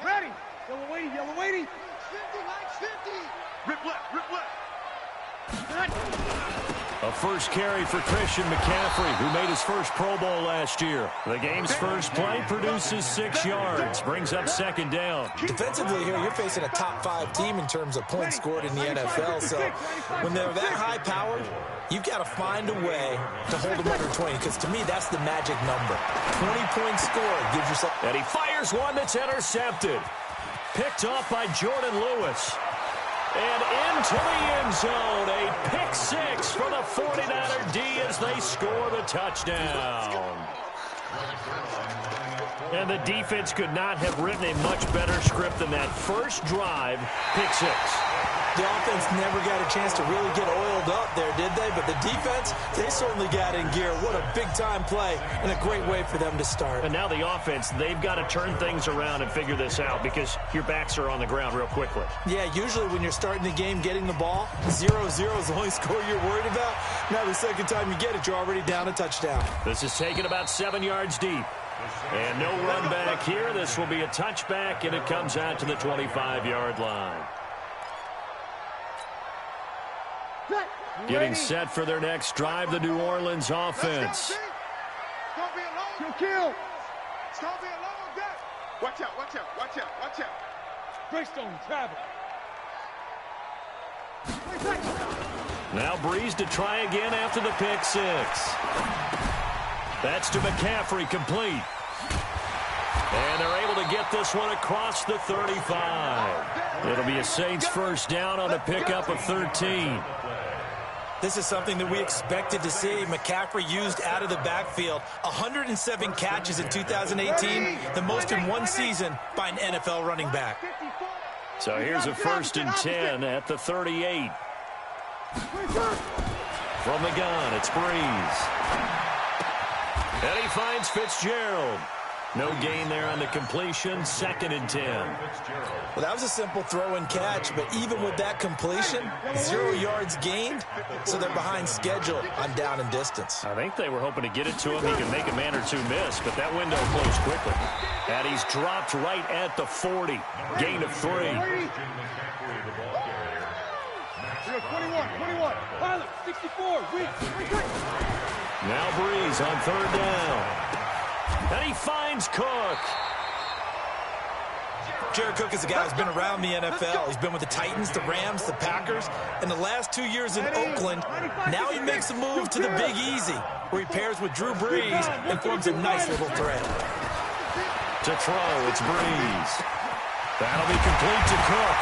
Ready. Yellow waiting, yellow waiting. 50, Mike, 50. Rip left, rip left. A first carry for Christian McCaffrey, who made his first Pro Bowl last year. The game's first play produces 6 yards, brings up second down. Defensively here, you're facing a top 5 team in terms of points scored in the NFL. So when they're that high-powered, you've got to find a way to hold them under 20, because to me, that's the magic number. 20-point score gives yourself... And he fires one that's intercepted. Picked off by Jordan Lewis. And into the end zone, a pick 6 for the 49er D as they score the touchdown. And the defense could not have written a much better script than that first drive, pick 6. The offense never got a chance to really get oiled up there, did they? But the defense, they certainly got in gear. What a big-time play and a great way for them to start. And now the offense, they've got to turn things around and figure this out because your backs are on the ground real quickly. Yeah, usually when you're starting the game, getting the ball, 0-0 is the only score you're worried about. Now the second time you get it, you're already down a touchdown. This is taken about 7 yards deep. And no run back here. This will be a touchback, and it comes out to the 25-yard line. Getting set for their next drive, the New Orleans offense. Don't be alone. Kill. Don't be alone with that. Watch out, watch out, watch out, watch out. Greystone, travel. Now Breeze to try again after the pick 6. That's to McCaffrey, complete. And they're able to get this one across the 35. It'll be a Saints first down on a pickup of 13. This is something that we expected to see. McCaffrey used out of the backfield. 107 catches in 2018, the most in one season by an NFL running back. So here's a 1st and 10 at the 38. From the gun, it's Breeze. And he finds Fitzgerald. No gain there on the completion, 2nd and 10. Well, that was a simple throw and catch, but even with that completion, 0 yards gained, so they're behind schedule on down and distance. I think they were hoping to get it to him. He can make a man or two miss, but that window closed quickly. And he's dropped right at the 40. Gain of 3. 21. Pilot, 64. Now Breeze on 3rd down. And he finds Cook. Jared Cook is a guy who's been around the NFL. He's been with the Titans, the Rams, the Packers, and the last 2 years in Oakland. Now he makes a move to the Big Easy, where he pairs with Drew Brees and forms a nice little threat. To throw, it's Breeze. That'll be complete to Cook.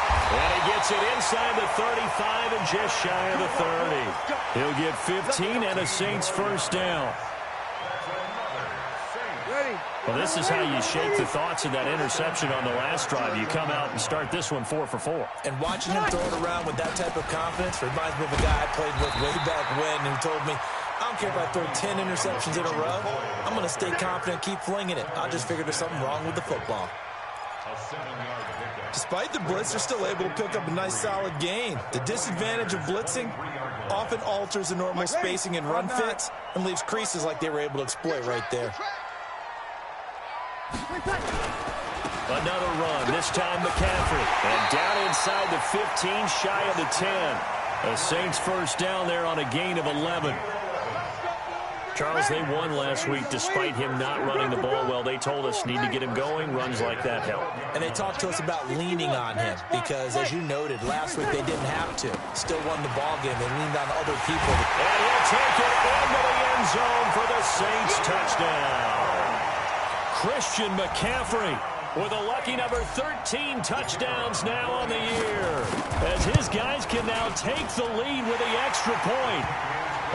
And he gets it inside the 35 and just shy of the 30. He'll get 15 and a Saints first down. Well, this is how you shake the thoughts of that interception on the last drive. You come out and start this one 4 for 4. And watching him throw it around with that type of confidence reminds me of a guy I played with way back when who told me, I don't care if I throw 10 interceptions in a row. I'm going to stay confident, keep flinging it. I just figured there's something wrong with the football. Despite the blitz, they're still able to pick up a nice solid gain. The disadvantage of blitzing often alters the normal spacing and run fits and leaves creases like they were able to exploit right there. Another run, this time McCaffrey. And down inside the 15, shy of the 10. The Saints first down there on a gain of 11. Charles, they won last week despite him not running the ball well. They told us need to get him going. Runs like that help. And they talked to us about leaning on him because, as you noted, last week they didn't have to. Still won the ball game. They leaned on other people. And he'll take it into the end zone for the Saints touchdown. Christian McCaffrey with a lucky number 13 touchdowns now on the year, as his guys can now take the lead with the extra point.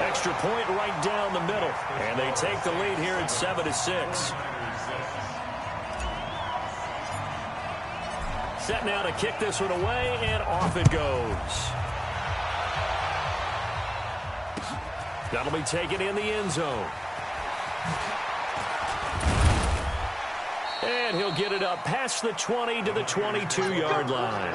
Extra point right down the middle, and they take the lead here at 7-6. Set now to kick this one away, and off it goes. That'll be taken in the end zone. And he'll get it up past the 20 to the 22-yard line.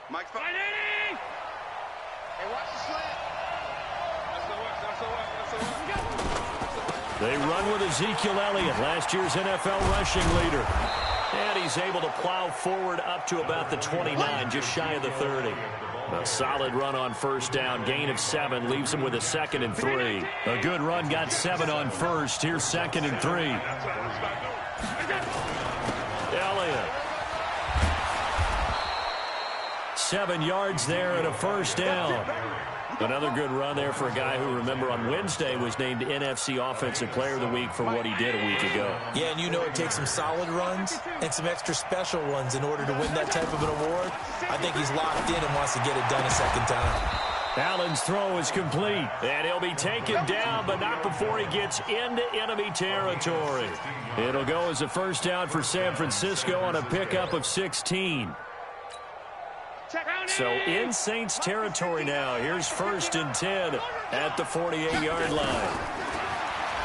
Mike's fine. Hey, watch the slant. They run with Ezekiel Elliott, last year's NFL rushing leader. And he's able to plow forward up to about the 29, just shy of the 30. A solid run on first down, gain of 7, leaves him with a 2nd and 3. A good run got 7 on first. Here's 2nd and 3. Elliott. 7 yards there and a first down. Another good run there for a guy who, remember, on Wednesday was named NFC Offensive Player of the Week for what he did a week ago. Yeah, and you know it takes some solid runs and some extra special ones in order to win that type of an award. I think he's locked in and wants to get it done a second time. Allen's throw is complete, and he'll be taken down, but not before he gets into enemy territory. It'll go as a first down for San Francisco on a pickup of 16. So in Saints territory now. Here's 1st and 10 at the 48-yard line.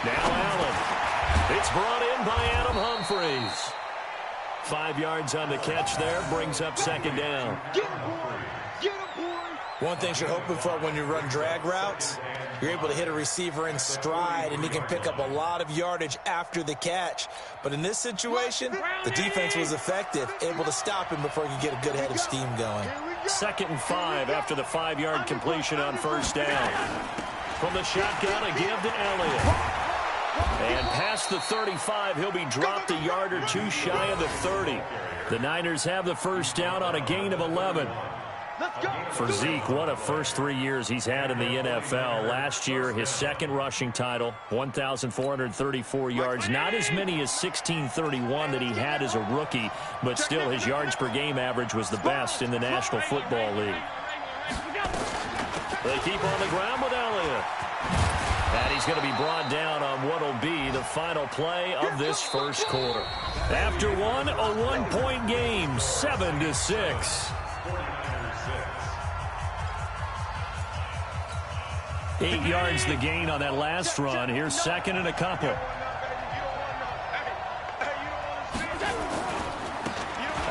Now Allen. It's brought in by Adam Humphries. 5 yards on the catch there. Brings up 2nd down. One thing you're hoping for when you run drag routes, you're able to hit a receiver in stride, and he can pick up a lot of yardage after the catch. But in this situation, the defense was effective, able to stop him before he could get a good head of steam going. 2nd and 5 after the 5-yard completion on first down. From the shotgun, a give to Elliott. And past the 35, he'll be dropped a yard or 2 shy of the 30. The Niners have the first down on a gain of 11. For Zeke, what a first 3 years he's had in the NFL. Last year, his 2nd rushing title, 1,434 yards. Not as many as 1,631 that he had as a rookie, but still his yards per game average was the best in the National Football League. They keep on the ground with Elliott. And he's going to be brought down on what will be the final play of this first quarter. After one, a 1-point game, 7-6. 8 yards the gain on that last run. Here's 2nd and a couple.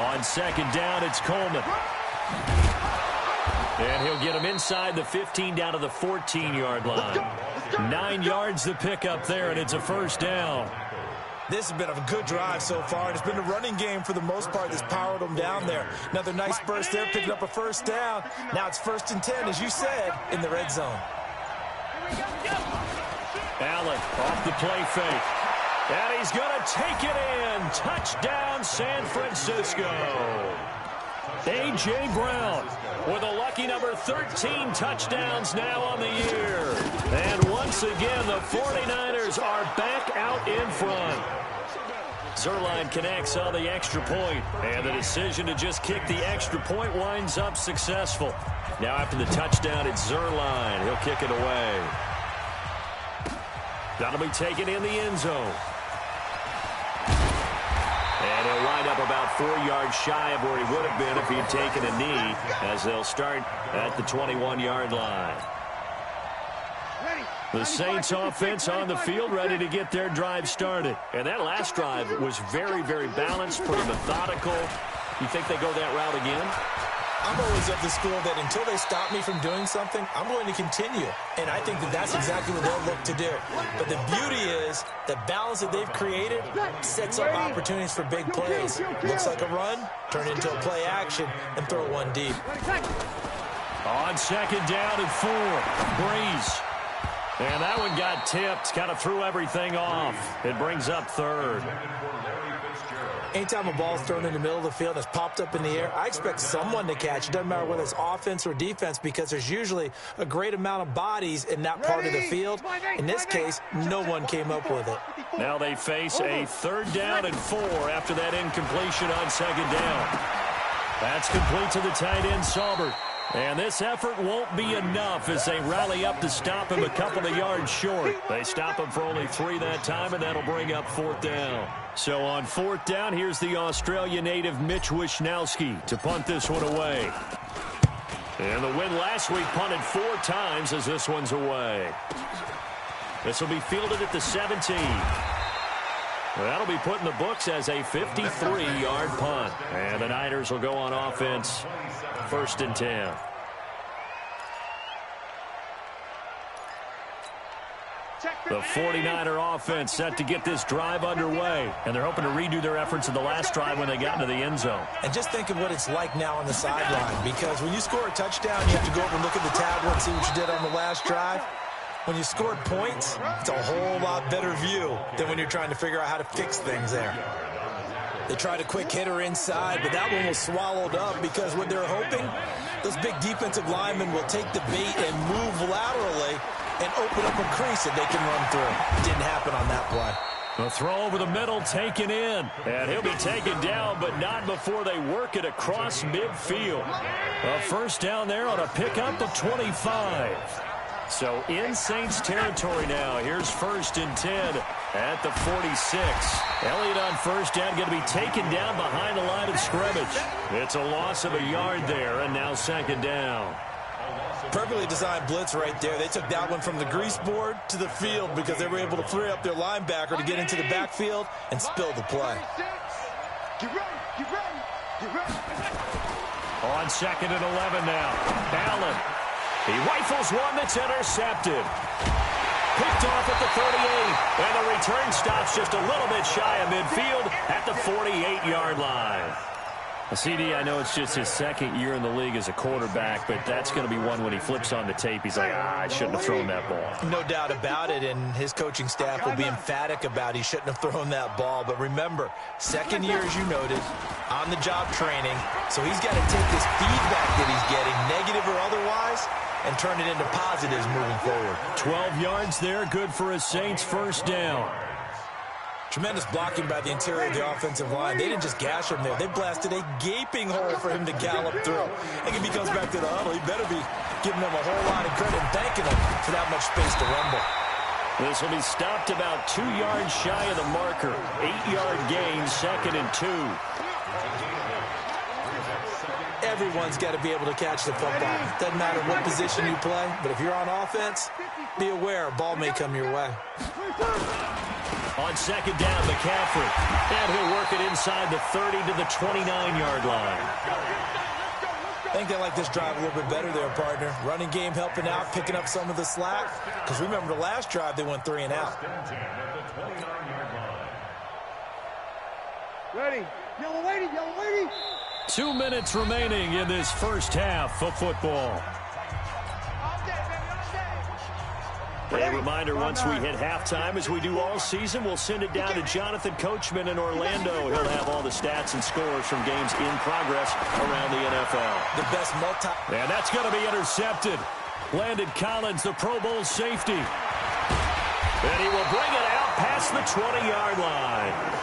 On 2nd down, it's Coleman. And he'll get him inside the 15 down to the 14-yard line. 9 yards the pickup there, and it's a first down. This has been a good drive so far, and it's been a running game for the most part that's powered them down there. Another nice burst there, picking up a first down. Now it's 1st and 10, as you said, in the red zone. Allen off the play fake. And he's going to take it in. Touchdown, San Francisco. A.J. Brown with a lucky number 13 touchdowns now on the year. And once again, the 49ers are back out in front. Zerline connects on the extra point, and the decision to just kick the extra point winds up successful. Now after the touchdown, it's Zerline. He'll kick it away. That'll be taken in the end zone. And he'll wind up about 4 yards shy of where he would have been if he had taken a knee, as they'll start at the 21-yard line. The Saints offense on the field, ready to get their drive started. And that last drive was very, very balanced, pretty methodical. You think they go that route again? I'm always of the school that until they stop me from doing something, I'm going to continue. And I think that that's exactly what they'll look to do. But the beauty is the balance that they've created sets up opportunities for big plays. Looks like a run, turn it into a play action, and throw one deep. On 2nd down and 4, Breeze. And that one got tipped, kind of threw everything off. It brings up 3rd. Anytime a ball's thrown in the middle of the field and it's popped up in the air, I expect someone to catch. It doesn't matter whether it's offense or defense, because there's usually a great amount of bodies in that part of the field. In this case, no one came up with it. Now they face a 3rd down and 4 after that incompletion on 2nd down. That's complete to the tight end, Saubert. And this effort won't be enough as they rally up to stop him a couple of yards short. They stop him for only 3 that time, and that'll bring up 4th down. So on 4th down, here's the Australia native Mitch Wishnowsky to punt this one away. And the win last week punted 4 times as this one's away. This will be fielded at the 17. Well, that'll be put in the books as a 53-yard punt. And the Niners will go on offense, 1st and 10. The 49er offense set to get this drive underway. And they're hoping to redo their efforts in the last drive when they got into the end zone. And just think of what it's like now on the sideline. Because when you score a touchdown, you have to go over and look at the tablet and see what you did on the last drive. When you scored points, it's a whole lot better view than when you're trying to figure out how to fix things there. They tried a quick hitter inside, but that one was swallowed up because what they're hoping, those big defensive linemen will take the bait and move laterally and open up a crease that they can run through. Didn't happen on that play. The throw over the middle taken in. And he'll be taken down, but not before they work it across midfield. A first down there on a pickup of 25. So in Saints territory now. Here's 1st and 10 at the 46. Elliott on first down, going to be taken down behind the line of scrimmage. It's a loss of a yard there, and now 2nd down. Perfectly designed blitz right there. They took that one from the grease board to the field because they were able to free up their linebacker to get into the backfield and spill the play. Get ready, get ready, get ready. On 2nd and 11 now. Allen. He rifles one that's intercepted. Picked off at the 38. And the return stops just a little bit shy of midfield at the 48-yard line. CD, I know it's just his 2nd year in the league as a quarterback, but that's going to be one when he flips on the tape. He's like, I shouldn't have thrown that ball. No doubt about it, and his coaching staff will be emphatic about he shouldn't have thrown that ball. But remember, 2nd year, as you noted, on-the-job training, so he's got to take this feedback that he's getting, negative or otherwise, and turn it into positives moving forward. 12 yards there, good for a Saints first down. Tremendous blocking by the interior of the offensive line. They didn't just gash him there. They blasted a gaping hole for him to gallop through. And if he comes back to the huddle, he better be giving them a whole lot of credit and thanking them for that much space to rumble. This will be stopped about 2 yards shy of the marker. 8-yard gain, 2nd and 2. Everyone's got to be able to catch the football. Doesn't matter what position you play, but if you're on offense, be aware a ball may come your way. On 2nd down, McCaffrey. And he'll work it inside the 30 to the 29-yard line. I think they like this drive a little bit better there, partner. Running game helping out, picking up some of the slack. Because remember, the last drive, they went 3 and out. Ready. Yellow lady, yellow lady. 2 minutes remaining in this first half of football. A reminder, once we hit halftime, as we do all season, we'll send it down to Jonathan Coachman in Orlando. He'll have all the stats and scores from games in progress around the NFL. The best And that's going to be intercepted. Landon Collins, the Pro Bowl safety. And he will bring it out past the 20-yard line.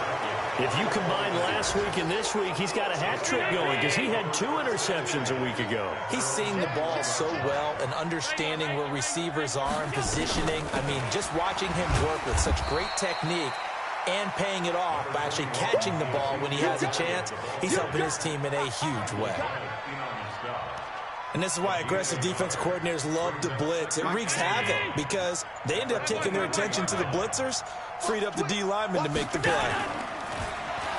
If you combine last week and this week, he's got a hat trick going because he had 2 interceptions a week ago. He's seeing the ball so well and understanding where receivers are and positioning. I mean, just watching him work with such great technique and paying it off by actually catching the ball when he has a chance, he's helping his team in a huge way. And this is why aggressive defensive coordinators love to blitz. It wreaks havoc because they end up taking their attention to the blitzers, freed up the D linemen to make the play.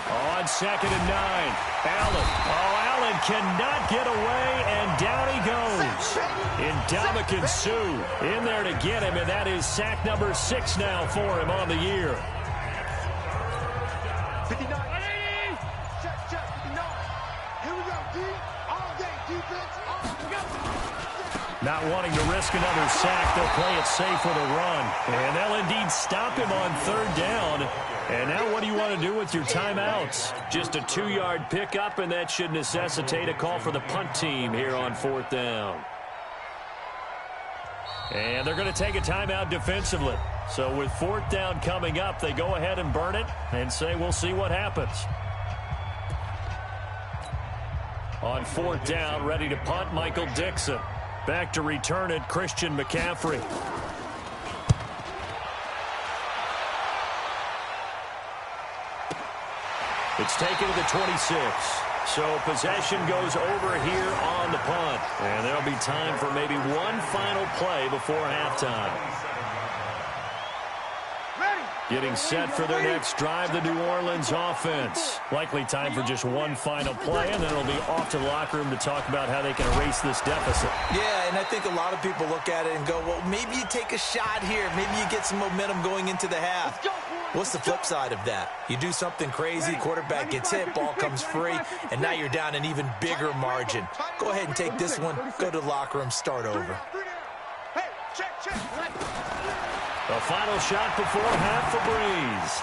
On 2nd and 9, Allen. Oh, Allen cannot get away, and down he goes. Ndamukong Suh in there to get him, and that is sack number 6 now for him on the year. 59. Check, 59. Here we go, D. All day, defense. Not wanting to risk another sack, they'll play it safe with a run. And they'll indeed stop him on 3rd down. And now what do you want to do with your timeouts? Just a 2-yard pickup, and that should necessitate a call for the punt team here on 4th down. And they're going to take a timeout defensively. So with 4th down coming up, they go ahead and burn it and say we'll see what happens. On 4th down, ready to punt, Michael Dixon. Back to return it, Christian McCaffrey. It's taken to the 26. So possession goes over here on the punt. And there'll be time for maybe one final play before halftime. Ready, Getting set for their next drive, the New Orleans offense. Likely time for just one final play, and then it'll be off to the locker room to talk about how they can erase this deficit. Yeah, and I think a lot of people look at it and go, well, maybe you take a shot here. Maybe you get some momentum going into the half. What's the flip side of that? You do something crazy, quarterback gets hit, ball comes free, and now you're down an even bigger margin. Go ahead and take this one, go to the locker room, start over. The final shot before half for Breeze.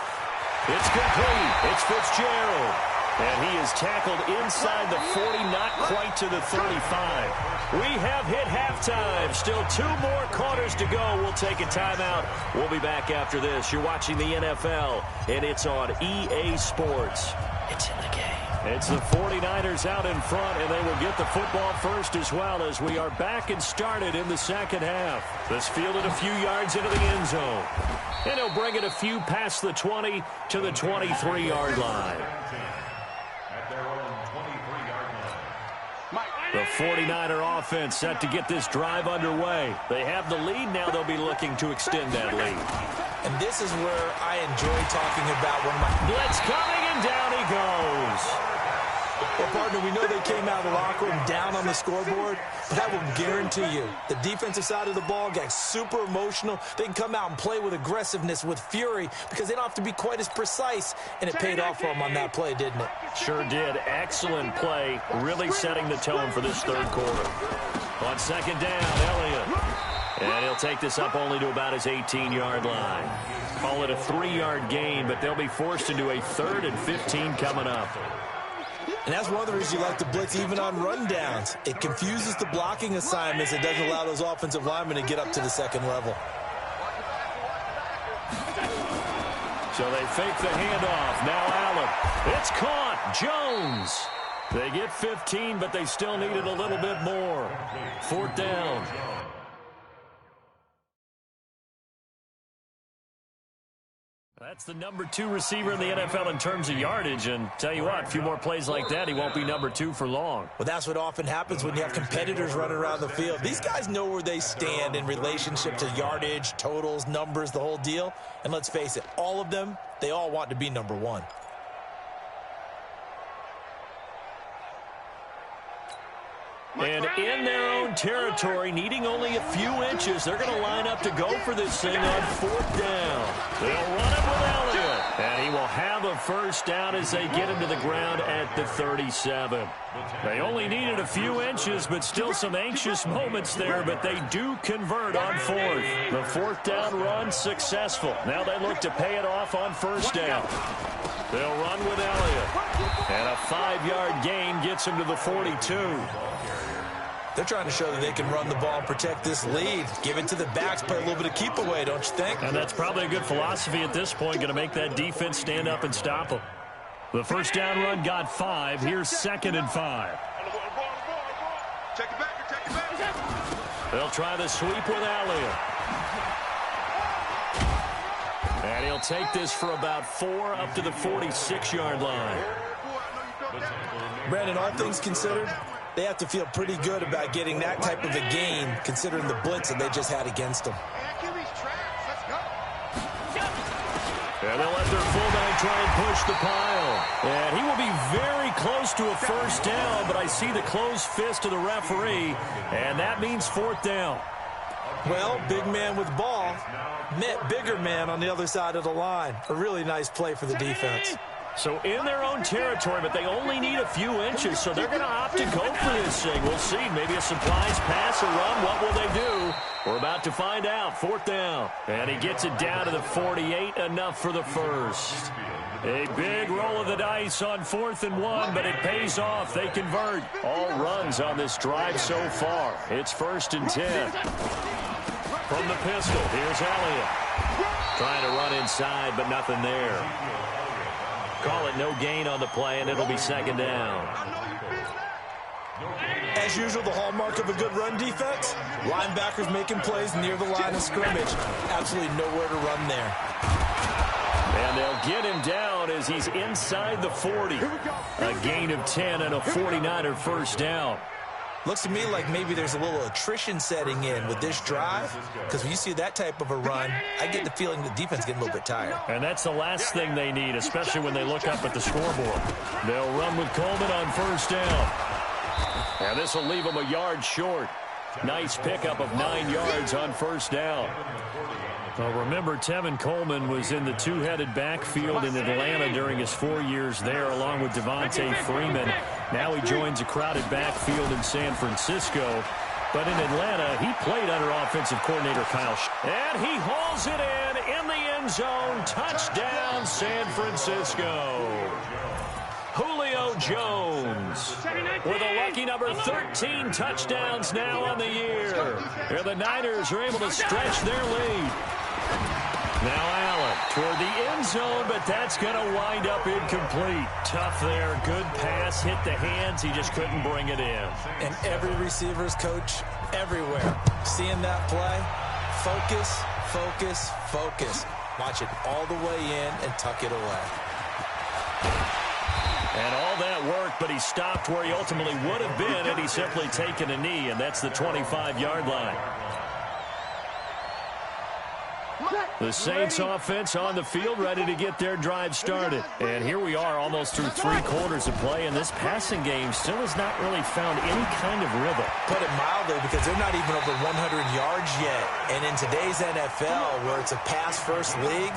It's complete. It's Fitzgerald. And he is tackled inside the 40, not quite to the 35. We have hit halftime. Still 2 more quarters to go. We'll take a timeout. We'll be back after this. You're watching the NFL, and it's on EA Sports. It's in the game. It's the 49ers out in front, and they will get the football first as well as we are back and started in the second half. This fielded a few yards into the end zone. And he'll bring it a few past the 20 to the 23-yard line. The 49er offense set to get this drive underway. They have the lead. Now they'll be looking to extend that lead. And this is where I enjoy talking about one of my... Blitz coming, and down he goes. Well, partner, we know they came out of the locker room down on the scoreboard, but I will guarantee you the defensive side of the ball got super emotional. They can come out and play with aggressiveness, with fury, because they don't have to be quite as precise, and it paid off for them on that play, didn't it? Sure did. Excellent play, really setting the tone for this third quarter. On second down, Elliott. And he'll take this up only to about his 18-yard line. Call it a 3-yard gain, but they'll be forced into a 3rd and 15 coming up. And that's one of the reasons you like to blitz even on rundowns. It confuses the blocking assignments. It doesn't allow those offensive linemen to get up to the second level. So they fake the handoff. Now Allen. It's caught. Jones. They get 15, but they still needed a little bit more. 4th down. That's the number 2 receiver in the NFL in terms of yardage, and tell you what, a few more plays like that, he won't be number 2 for long. Well, that's what often happens when you have competitors running around the field. These guys know where they stand in relationship to yardage, totals, numbers, the whole deal. And let's face it, all of them, they all want to be number 1. And in their own territory, needing only a few inches, they're going to line up to go for this thing on 4th down. They'll run it with Elliott. And he will have a first down as they get him to the ground at the 37. They only needed a few inches, but still some anxious moments there, but they do convert on 4th. The 4th down run successful. Now they look to pay it off on 1st down. They'll run with Elliott. And a 5-yard gain gets him to the 42. They're trying to show that they can run the ball and protect this lead. Give it to the backs, play a little bit of keep away, don't you think? And that's probably a good philosophy at this point, going to make that defense stand up and stop them. The first down run got 5. Here's 2nd and 5. Take it back. They'll try the sweep with Elliott. And he'll take this for about 4 up to the 46-yard line. Brandon, all things considered, they have to feel pretty good about getting that type of a gain, considering the blitz that they just had against them. And they'll let their fullback try and push the pile. And he will be very close to a first down, but I see the closed fist of the referee, and that means 4th down. Well, big man with ball met bigger man on the other side of the line. A really nice play for the defense. So in their own territory, but they only need a few inches, so they're going to opt to go for this thing. We'll see. Maybe a surprise pass or run. What will they do? We're about to find out. 4th down. And he gets it down to the 48, enough for the first. A big roll of the dice on 4th and 1, but it pays off. They convert. All runs on this drive so far. It's 1st and 10. From the pistol, here's Elliott. Trying to run inside, but nothing there. Call it no gain on the play, and it'll be 2nd down. As usual, the hallmark of a good run defense, linebackers making plays near the line of scrimmage. Absolutely nowhere to run there. And they'll get him down as he's inside the 40. A gain of 10 and a 49er first down. Looks to me like maybe there's a little attrition setting in with this drive, because when you see that type of a run, I get the feeling the defense getting a little bit tired. And that's the last thing they need, especially when they look up at the scoreboard. They'll run with Coleman on first down. And this will leave them a yard short. Nice pickup of 9 yards on first down. Well, remember, Tevin Coleman was in the two-headed backfield in Atlanta during his 4 years there, along with Devontae Freeman. Now he joins a crowded backfield in San Francisco. But in Atlanta, he played under offensive coordinator Kyle. And he hauls it in the end zone. Touchdown, San Francisco. Julio Jones with a lucky number 13 touchdowns now on the year. And the Niners are able to stretch their lead. Now Allen toward the end zone, but that's going to wind up incomplete. Tough there. Good pass. Hit the hands. He just couldn't bring it in. And every receiver's coach everywhere. Seeing that play, focus, focus, focus. Watch it all the way in and tuck it away. And all that worked, but he stopped where he ultimately would have been had he simply taken a knee, and that's the 25-yard line. The Saints offense on the field, ready to get their drive started. And here we are almost through 3 quarters of play, and this passing game still has not really found any kind of rhythm. Put it mildly, because they're not even over 100 yards yet. And in today's NFL, where it's a pass-first league,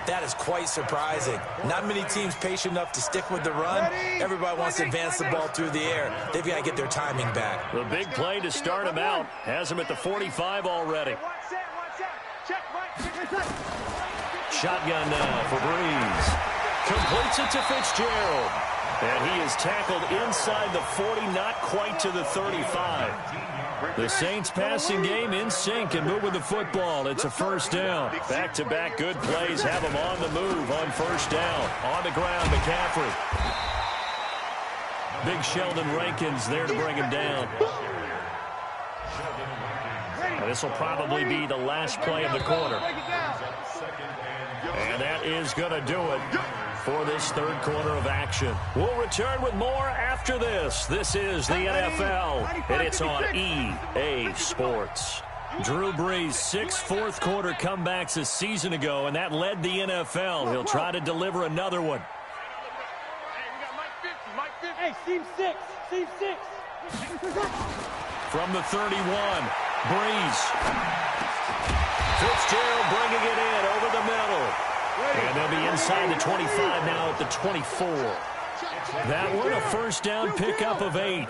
that is quite surprising. Not many teams patient enough to stick with the run. Everybody wants to advance the ball through the air. They've got to get their timing back. The big play to start him out has him at the 45 already. Shotgun now for Breeze. Completes it to Fitzgerald. And he is tackled inside the 40, not quite to the 35. The Saints passing game in sync and moving the football. It's a first down. Back-to-back good plays have him on the move on first down. On the ground, McCaffrey. Big Sheldon Rankins there to bring him down. This will probably be the last play of the quarter. And that is going to do it for this third quarter of action. We'll return with more after this. This is the NFL, and it's on EA Sports. Drew Brees, 6 fourth-quarter comebacks a season ago, and that led the NFL. He'll try to deliver another one. Hey, Steve 6. Steve 6. From the 31, Breeze. Fitzgerald bringing it in over the middle. And they'll be inside the 25 now at the 24. That one a first down pickup of 8.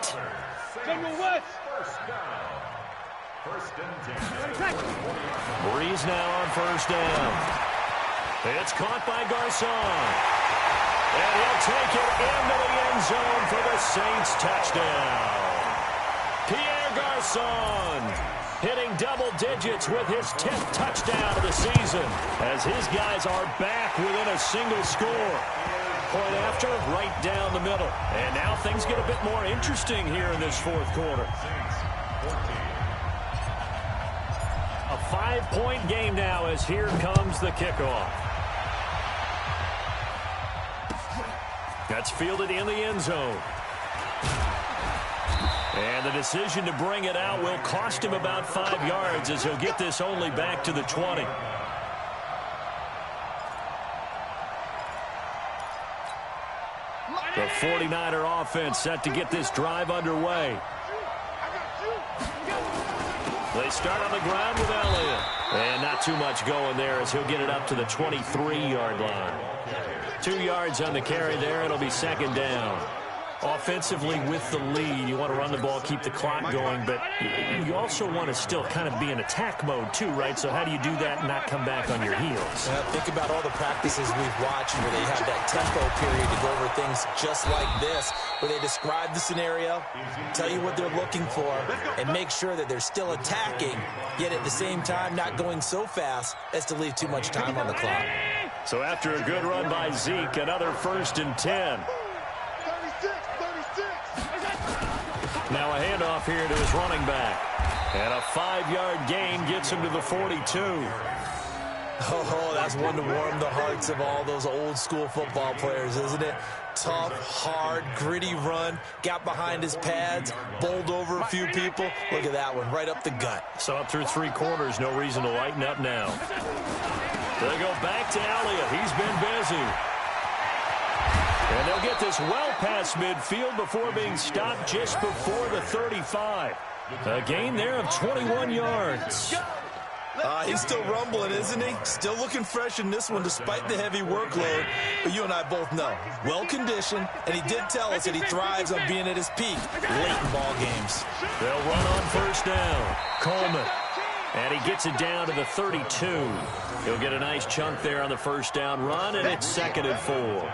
Breeze now on first down. It's caught by Garcon. And he'll take it into the end zone for the Saints touchdown. Pierre Garcon hitting double digits with his 10th touchdown of the season as his guys are back within a single score. Point after, right down the middle. And now things get a bit more interesting here in this fourth quarter. A 5-point game now as here comes the kickoff. That's fielded in the end zone. And the decision to bring it out will cost him about 5 yards as he'll get this only back to the 20. The 49er offense set to get this drive underway. They start on the ground with Elliott. And not too much going there as he'll get it up to the 23-yard line. 2 yards on the carry there. It'll be second down. Offensively with the lead, you want to run the ball, keep the clock going, but you also want to still kind of be in attack mode too, right? So how do you do that and not come back on your heels? Think about all the practices we've watched where they have that tempo period to go over things just like this, where they describe the scenario, tell you what they're looking for, and make sure that they're still attacking, yet at the same time not going so fast as to leave too much time on the clock. So after a good run by Zeke, another 1st and 10. Now a handoff here to his running back. And a 5-yard gain gets him to the 42. Oh, that's one to warm the hearts of all those old school football players, isn't it? Tough, hard, gritty run, got behind his pads, bowled over a few people. Look at that one, right up the gut. So up through 3 quarters, no reason to lighten up now. They go back to Elliott. He's been busy. And they'll get this well past midfield before being stopped just before the 35. A gain there of 21 yards. He's still rumbling, isn't he? Still looking fresh in this one despite the heavy workload. But you and I both know, well-conditioned, and he did tell us that he thrives on being at his peak late in ball games. They'll run on first down. Coleman. And he gets it down to the 32. He'll get a nice chunk there on the first down run, and it's 2nd and 4.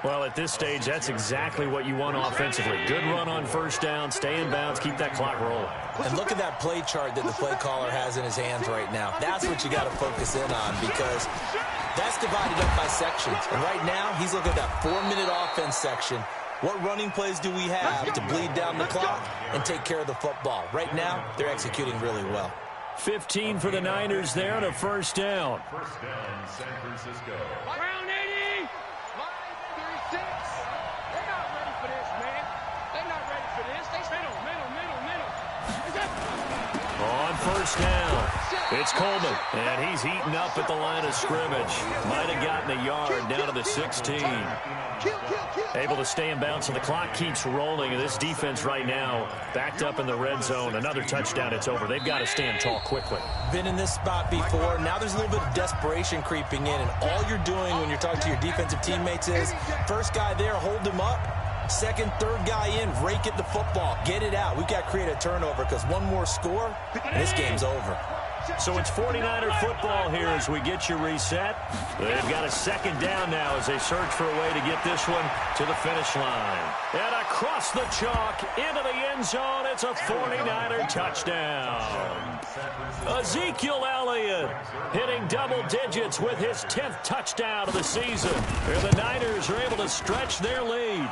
Well, at this stage, that's exactly what you want offensively. Good run on first down, stay in bounds, keep that clock rolling. And look at that play chart that the play caller has in his hands right now. That's what you got to focus in on because that's divided up by sections. And right now, he's looking at that 4-minute offense section. What running plays do we have to bleed down the clock and take care of the football? Right now, they're executing really well. 15 for the Niners there on a first down. First down, San Francisco. Round 80. Line 36. They're not ready for this, man. They're not ready for this. They middle. On first down, it's Coleman, and he's heating up at the line of scrimmage. Might have gotten a yard down to the 16. Able to stay in bounds, and the clock keeps rolling. And this defense right now backed up in the red zone. Another touchdown, it's over. They've got to stand tall quickly. Been in this spot before. Now there's a little bit of desperation creeping in, and all you're doing when you're talking to your defensive teammates is first guy there, hold him up. Second, third guy in, rake at the football. Get it out. We've got to create a turnover because one more score, and this game's over. So it's 49er football here as we get you reset. They've got a second down now as they search for a way to get this one to the finish line. And across the chalk, into the end zone, it's a 49er touchdown. Ezekiel Elliott hitting double digits with his 10th touchdown of the season. And the Niners are able to stretch their lead.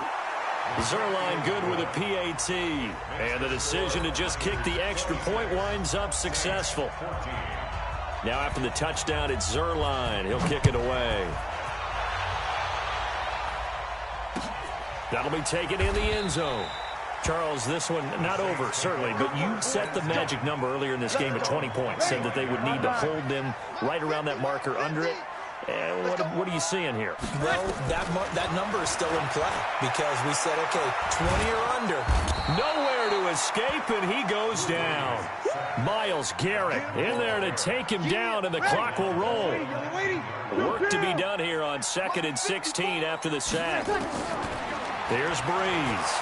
Zerline good with a PAT. And the decision to just kick the extra point winds up successful. Now after the touchdown, it's Zerline. He'll kick it away. That'll be taken in the end zone. Charles, this one not over, certainly, but you set the magic number earlier in this game at 20 points. Said that they would need to hold them right around that marker under it. What are you seeing here? Well, that number is still in play because we said, okay, 20 or under. Nowhere to escape, and he goes down. Miles Garrett in there to take him down, and the clock will roll. Work to be done here on 2nd and 16 after the sack. There's Breeze.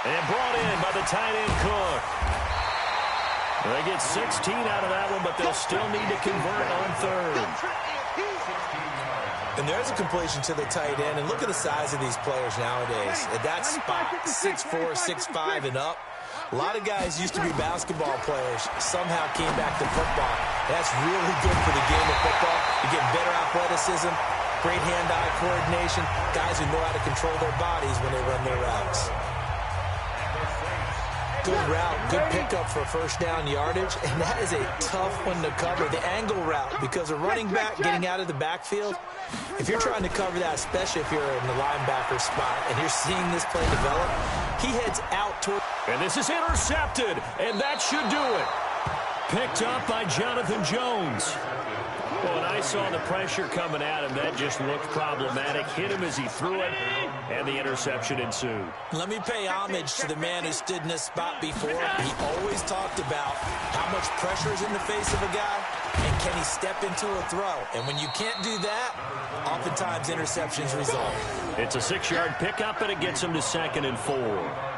And brought in by the tight end Cook. They get 16 out of that one, but they'll still need to convert on third. And there's a completion to the tight end. And look at the size of these players nowadays. At that spot, 6'4", 6'5", and up. A lot of guys used to be basketball players, somehow came back to football. That's really good for the game of football. You get better athleticism, great hand-eye coordination, guys who know how to control their bodies when they run their routes. Good route, good pickup for first down yardage, and that is a tough one to cover, the angle route, because a running back getting out of the backfield, if you're trying to cover that, especially if you're in the linebacker spot and you're seeing this play develop, he heads out toward... And this is intercepted, and that should do it. Picked up by Jonathan Jones. Well, when I saw the pressure coming at him, that just looked problematic. Hit him as he threw it, and the interception ensued. Let me pay homage to the man who stood in this spot before. He always talked about how much pressure is in the face of a guy, and can he step into a throw. And when you can't do that, oftentimes interceptions result. It's a 6-yard pickup, and it gets him to 2nd and 4.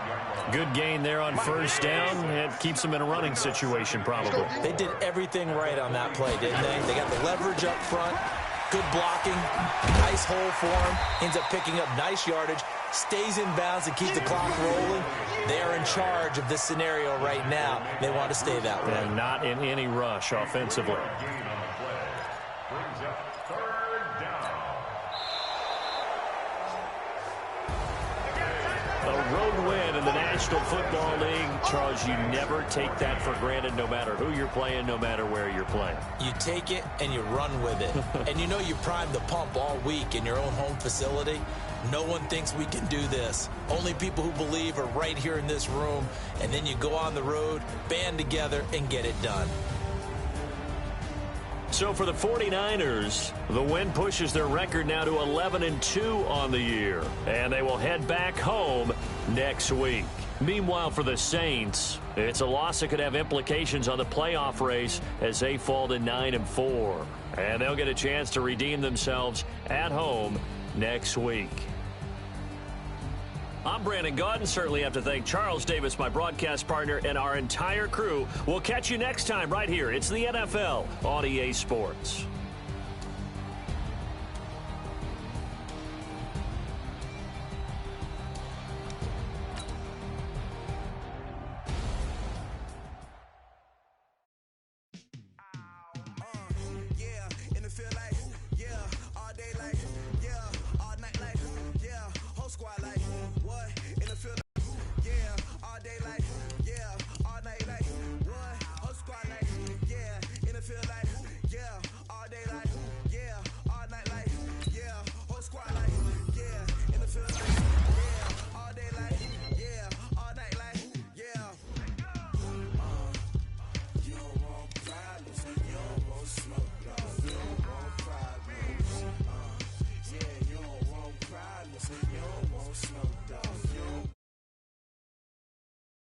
Good gain there on first down. It keeps them in a running situation, probably. They did everything right on that play, didn't they? They got the leverage up front, good blocking, nice hole for him, ends up picking up nice yardage, stays in bounds to keep the clock rolling. They are in charge of this scenario right now. They want to stay that way. And not in any rush offensively. A road win, and the National Football League, Charles, you never take that for granted no matter who you're playing, no matter where you're playing. You take it and you run with it. And you know you primed the pump all week in your own home facility. No one thinks we can do this. Only people who believe are right here in this room. And then you go on the road, band together, and get it done. So for the 49ers, the win pushes their record now to 11-2 on the year. And they will head back home next week. Meanwhile, for the Saints, it's a loss that could have implications on the playoff race as they fall to 9-4. And they'll get a chance to redeem themselves at home next week. I'm Brandon Gaudin. Certainly have to thank Charles Davis, my broadcast partner, and our entire crew. We'll catch you next time right here. It's the NFL on EA Sports. You don't want